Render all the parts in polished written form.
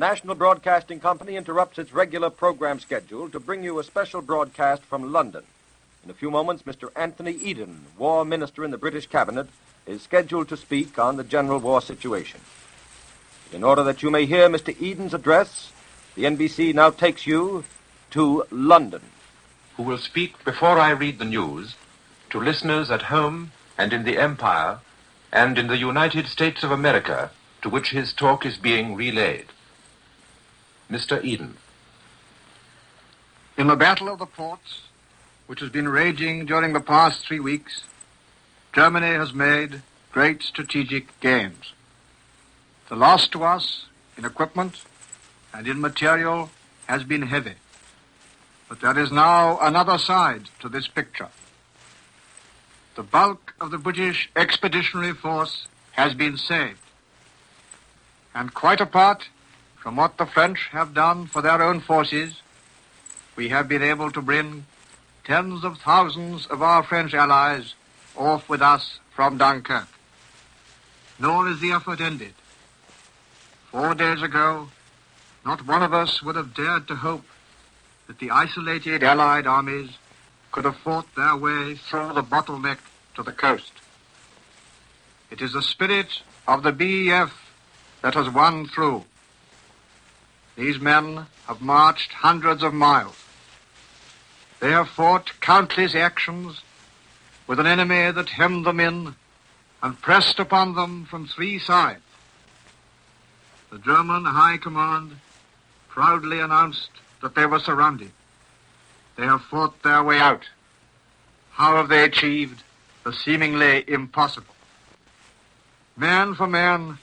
National Broadcasting Company interrupts its regular program schedule to bring you a special broadcast from London. In a few moments, Mr. Anthony Eden, War Minister in the British Cabinet, is scheduled to speak on the general war situation. In order that you may hear Mr. Eden's address, the NBC now takes you to London. Who will speak before I read the news to listeners at home and in the Empire and in the United States of America, to which his talk is being relayed. Mr. Eden. In the Battle of the Ports, which has been raging during the past 3 weeks, Germany has made great strategic gains. The loss to us in equipment and in material has been heavy. But there is now another side to this picture. The bulk of the British Expeditionary Force has been saved. And quite apart from what the French have done for their own forces, we have been able to bring tens of thousands of our French allies off with us from Dunkirk. Nor is the effort ended. 4 days ago, not one of us would have dared to hope that the isolated Allied armies could have fought their way through the bottleneck to the coast. It is the spirit of the BEF that has won through. These men have marched hundreds of miles. They have fought countless actions with an enemy that hemmed them in and pressed upon them from 3 sides. The German High Command proudly announced that they were surrounded. They have fought their way out. How have they achieved the seemingly impossible? Man for man,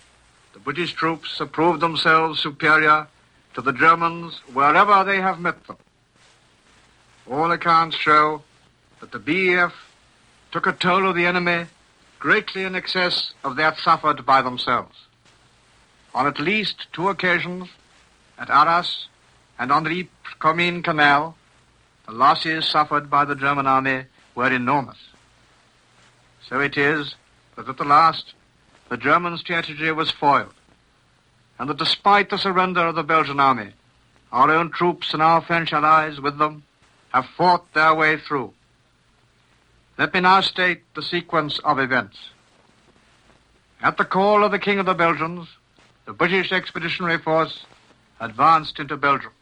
the British troops have proved themselves superior to the Germans wherever they have met them. All accounts show that the BEF took a toll of the enemy greatly in excess of that suffered by themselves. On at least 2 occasions, at Arras and on the Ypres Canal, the losses suffered by the German army were enormous. So it is that at the last, the German strategy was foiled, and that despite the surrender of the Belgian army, our own troops and our French allies with them have fought their way through. Let me now state the sequence of events. At the call of the King of the Belgians, the British Expeditionary Force advanced into Belgium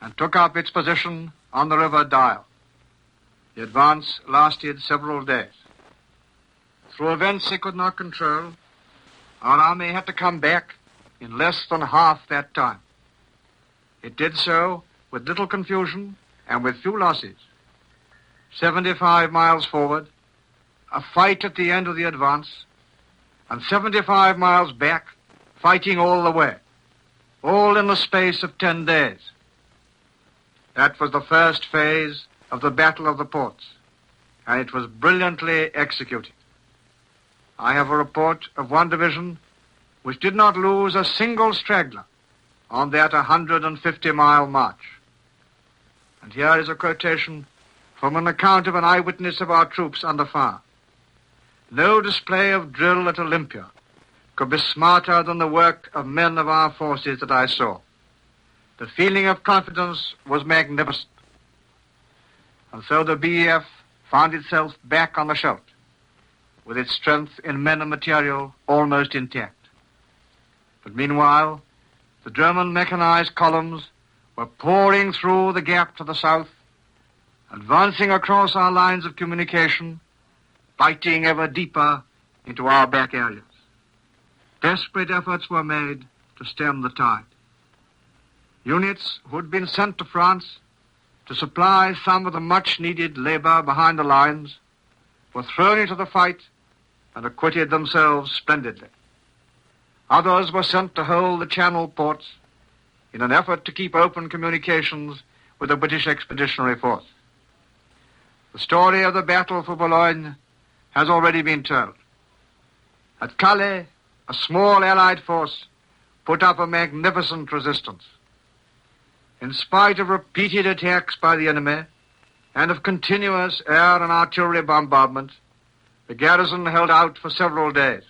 and took up its position on the River Dyle. The advance lasted several days. Through events it could not control, our army had to come back in less than half that time. It did so with little confusion and with few losses. 75 miles forward, a fight at the end of the advance, and 75 miles back, fighting all the way, all in the space of 10 days. That was the first phase of the Battle of the Ports, and it was brilliantly executed. I have a report of one division which did not lose a single straggler on that 150-mile march. And here is a quotation from an account of an eyewitness of our troops under fire. No display of drill at Olympia could be smarter than the work of men of our forces that I saw. The feeling of confidence was magnificent. And so the BEF found itself back on the Scheldt, with its strength in men and material almost intact. But meanwhile, the German mechanized columns were pouring through the gap to the south, advancing across our lines of communication, biting ever deeper into our back areas. Desperate efforts were made to stem the tide. Units who had been sent to France to supply some of the much-needed labor behind the lines were thrown into the fight and acquitted themselves splendidly. Others were sent to hold the Channel ports in an effort to keep open communications with the British Expeditionary Force. The story of the battle for Boulogne has already been told. At Calais, a small Allied force put up a magnificent resistance. In spite of repeated attacks by the enemy and of continuous air and artillery bombardment, the garrison held out for several days.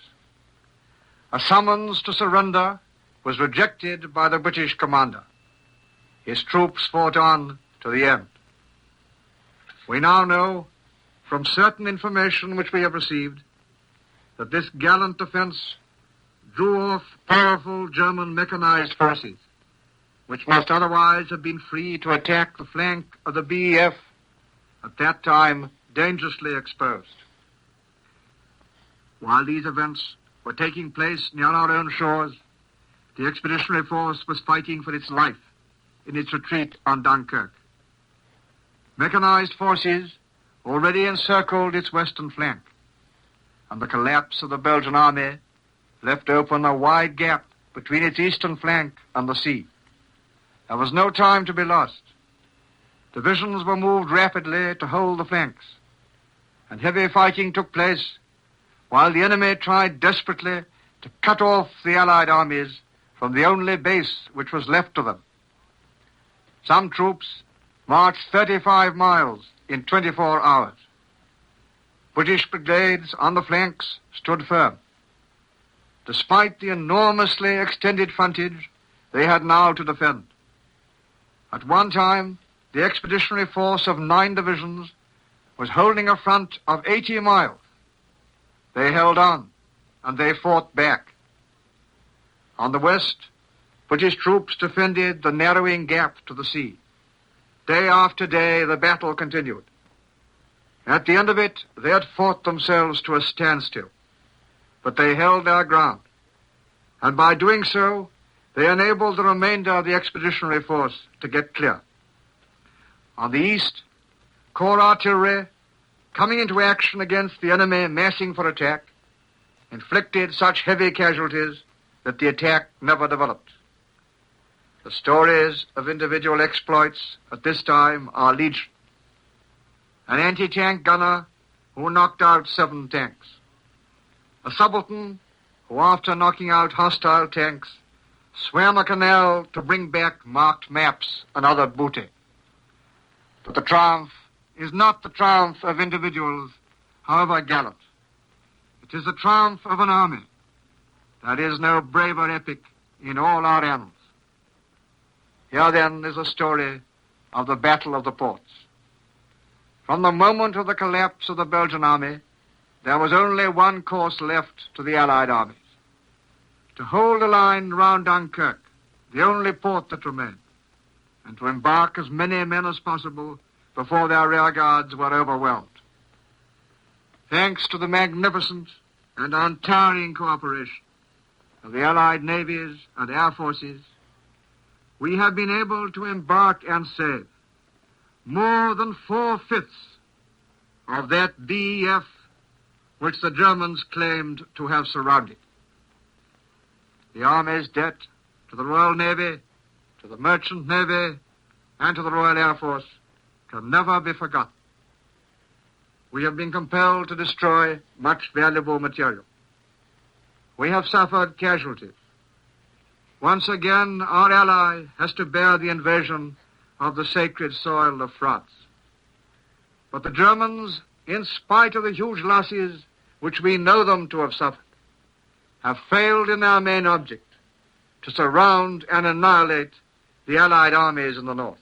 A summons to surrender was rejected by the British commander. His troops fought on to the end. We now know, from certain information which we have received, that this gallant defense drew off powerful German mechanized forces, which must otherwise have been free to attack the flank of the BEF, at that time dangerously exposed. While these events were taking place near our own shores, the expeditionary force was fighting for its life in its retreat on Dunkirk. Mechanized forces already encircled its western flank, and the collapse of the Belgian army left open a wide gap between its eastern flank and the sea. There was no time to be lost. Divisions were moved rapidly to hold the flanks, and heavy fighting took place while the enemy tried desperately to cut off the Allied armies from the only base which was left to them. Some troops marched 35 miles in 24 hours. British brigades on the flanks stood firm. Despite the enormously extended frontage they had now to defend. At one time, the expeditionary force of 9 divisions was holding a front of 80 miles. They held on, and they fought back. On the west, British troops defended the narrowing gap to the sea. Day after day, the battle continued. At the end of it, they had fought themselves to a standstill, but they held their ground, and by doing so, they enabled the remainder of the expeditionary force to get clear. On the east, corps artillery, coming into action against the enemy massing for attack, inflicted such heavy casualties that the attack never developed. The stories of individual exploits at this time are legion. An anti-tank gunner who knocked out 7 tanks. A subaltern who, after knocking out hostile tanks, swam a canal to bring back marked maps and other booty. But the triumph is not the triumph of individuals, however gallant. It is the triumph of an army. There is no braver epic in all our annals. Here, then, is a story of the Battle of the Ports. From the moment of the collapse of the Belgian army, there was only one course left to the Allied armies: to hold the line round Dunkirk, the only port that remained, and to embark as many men as possible before their rearguards were overwhelmed. Thanks to the magnificent and untiring cooperation of the Allied navies and air forces, we have been able to embark and save more than 4/5 of that BEF which the Germans claimed to have surrounded. The Army's debt to the Royal Navy, to the Merchant Navy, and to the Royal Air Force can never be forgotten. We have been compelled to destroy much valuable material. We have suffered casualties. Once again, our ally has to bear the invasion of the sacred soil of France. But the Germans, in spite of the huge losses which we know them to have suffered, have failed in their main object, to surround and annihilate the Allied armies in the north.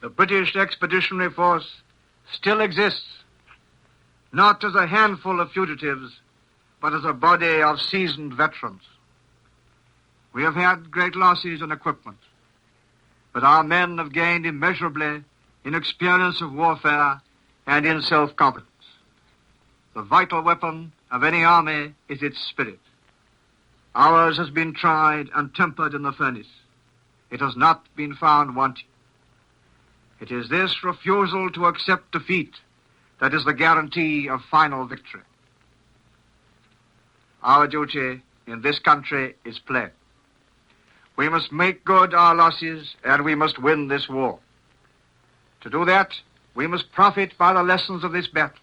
The British Expeditionary Force still exists, not as a handful of fugitives, but as a body of seasoned veterans. We have had great losses in equipment, but our men have gained immeasurably in experience of warfare and in self-confidence. The vital weapon of any army is its spirit. Ours has been tried and tempered in the furnace. It has not been found wanting. It is this refusal to accept defeat that is the guarantee of final victory. Our duty in this country is plain. We must make good our losses, and we must win this war. To do that, we must profit by the lessons of this battle.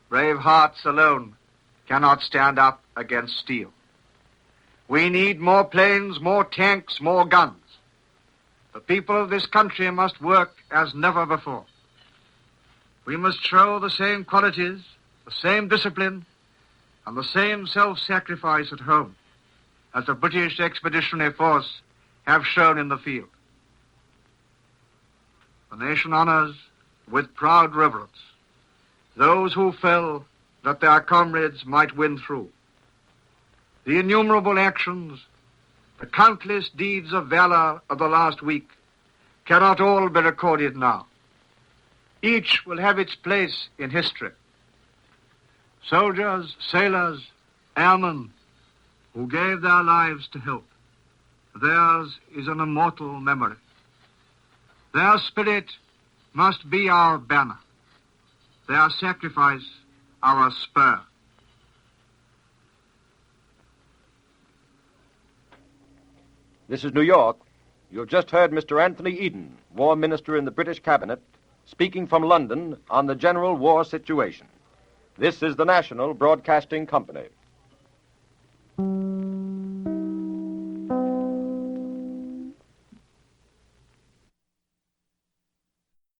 Brave hearts alone cannot stand up against steel. We need more planes, more tanks, more guns. The people of this country must work as never before. We must show the same qualities, the same discipline, and the same self-sacrifice at home as the British Expeditionary Force have shown in the field. The nation honors with proud reverence those who fell that their comrades might win through. The innumerable actions, the countless deeds of valor of the last week cannot all be recorded now. Each will have its place in history. Soldiers, sailors, airmen who gave their lives to help, theirs is an immortal memory. Their spirit must be our banner, their sacrifice our spur. This is New York. You've just heard Mr. Anthony Eden, War Minister in the British Cabinet, speaking from London on the general war situation. This is the National Broadcasting Company.